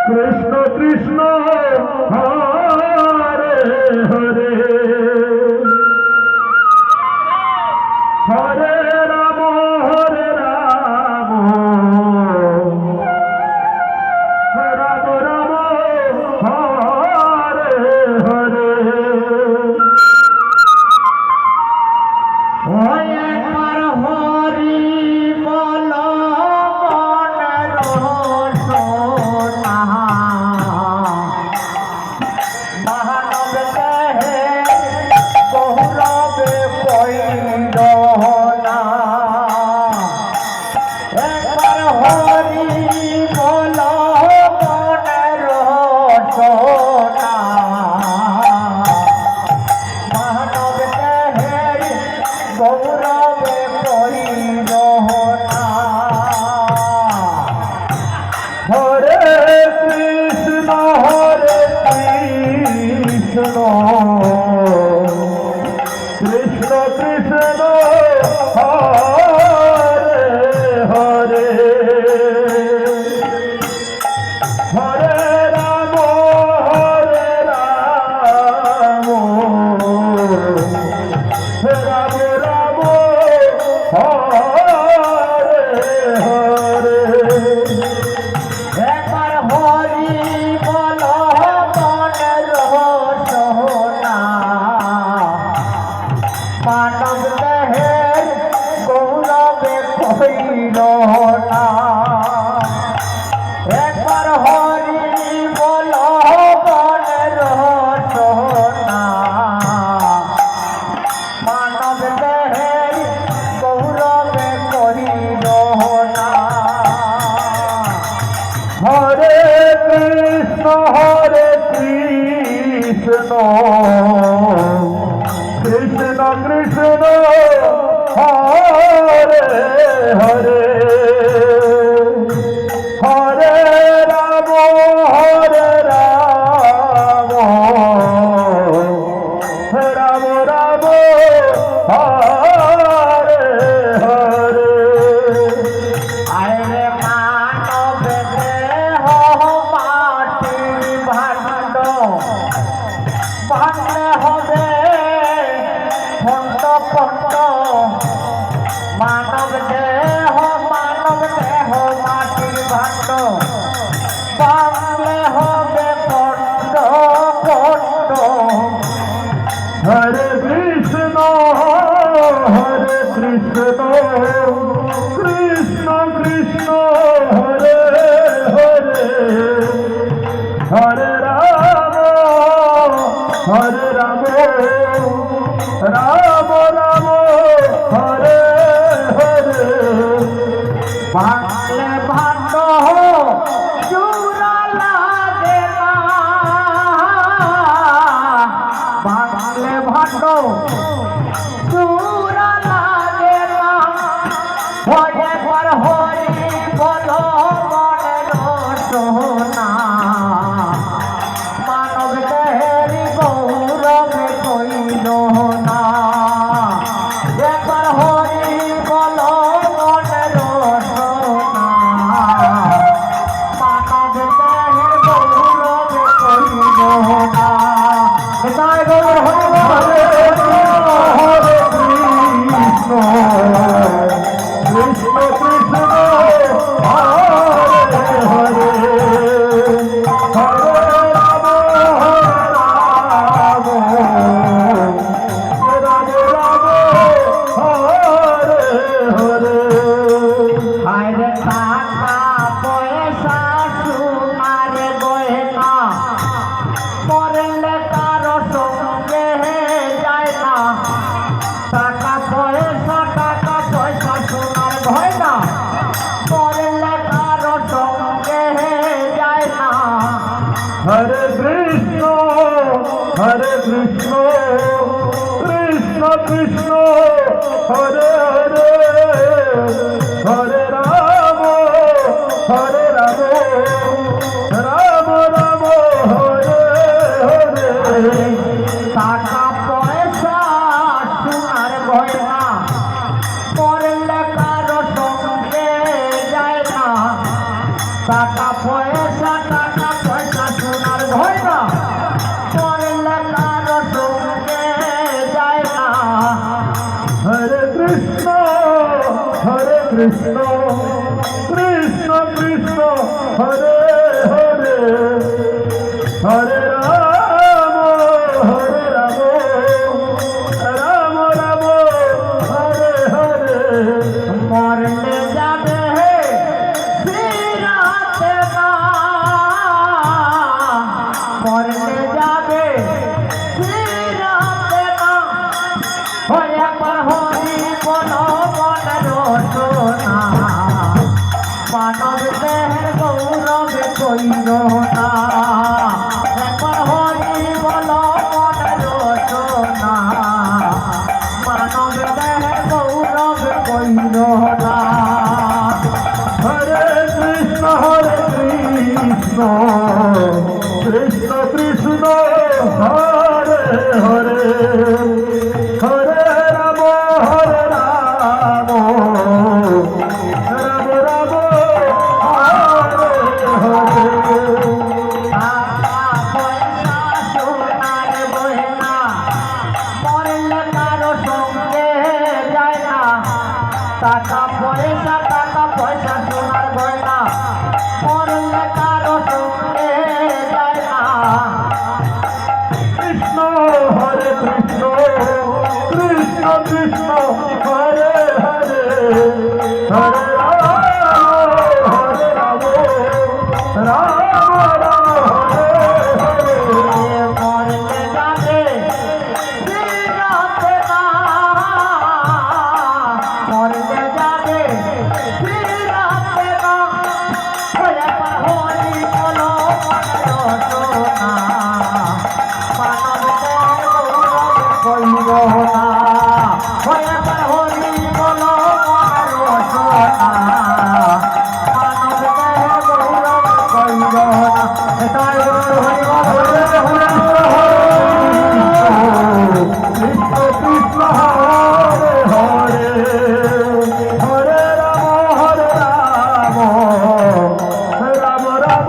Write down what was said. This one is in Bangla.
কৃষ্ণ কৃষ্ণ হরে হরে হরে রাম রাম রাম হরে হরে একবার হরি বল মনের সোনা মানব দেহে গৌরবে পৈল না একবার হরি বল মনের সোনা মানব দেহের গৌরবে পৈল না হরে কৃষ্ণ কৃষ্ণ কৃষ্ণ কৃষ্ণ হরে হরে হরে রাম রাম রাম হরে হরে একবার হরি বল মনের সোনা মানব দেহের গৌরবে পৈল না একবার হরি বল মনের সোনা মানব দেহের গৌরবে পৈল না হরে কৃষ্ণ কৃষ্ণ কৃষ্ণ কৃষ্ণ হরে হরে হরে রাম রাম রাম রাম হরে হরে আরে মানব দেহ মাটির ভাণ্ড ভাঙলে হবে খণ্ড খণ্ড মানব দেহ মাটির ভাণ্ড ভাঙলে হবে খণ্ড খণ্ড হরে কৃষ্ণ কৃষ্ণ কৃষ্ণ হরে হরে হরে রাম রাম রাম হরে হরে ভাঙলে ভাণ্ড চূড়া লাগে না ভাঙলে ভাণ্ড চূড়া লাগে না ভয়ে পর হরি বল মনের সোনা মানব দেহের গৌরবে পৈল না একবার হরি বল মনের সোনা মানব দেহের গৌরবে পৈল না তাই গৌর হরি হরে কৃষ্ণ কৃষ্ণ কৃষ্ণ হরে হরে হরে রাম রাম হরে হরে আরে টাকা পয়সা সোনার গয়না মরলে কারো সঙ্গে যায় না টাকা পয়সা সোনার গয়না মরলে কারো সঙ্গে যায় না হরে কৃষ্ণ কৃষ্ণ কৃষ্ণ হরে হরে হরে রাম রাম রাম হরে হরে টাকা পয়সা সোনার গয়না মরলে কারো সঙ্গে যায় না টাকা পয়সা কৃষ্ণ কৃষ্ণ কৃষ্ণ হরে হরে হরে রাম রাম রাম হরে হরে মরলে যাবে শ্রীরাতে মা মরলে যাবে শ্রীরাতে মা হয়ে হরি বল মনের রচনা মানব দেহের গৌরবে কইর না একবার হরি বল মনের রচনা মানব দেহের গৌরবে কইর না হরে কৃষ্ণ কৃষ্ণ কৃষ্ণ হরে হরে হরে রাম রাম রাম হরে হরে টাকা পয়সা সোনার গয়না মরলে কারো সঙ্গে যায় না টাকা পয়সা সোনার গয়না মরলে কারো সঙ্গে যায় না কৃষ্ণ হরে কৃষ্ণ কৃষ্ণ কৃষ্ণ হরে হরে হরে রাম রাম রাম হরে হরে মরলে যাবে শ্রীরাতে মা মরলে যাবে শ্রীরাতে মা হরে হরি বল মনের রচনা মানব দেহের গৌরবে কইর না হরে হরি বল মনের রচনা মানব দেহের গৌরবে কইর না এটাই হরি বল হরে হরে কৃষ্ণ কৃষ্ণ হরে হরে হরে রাম রাম রাম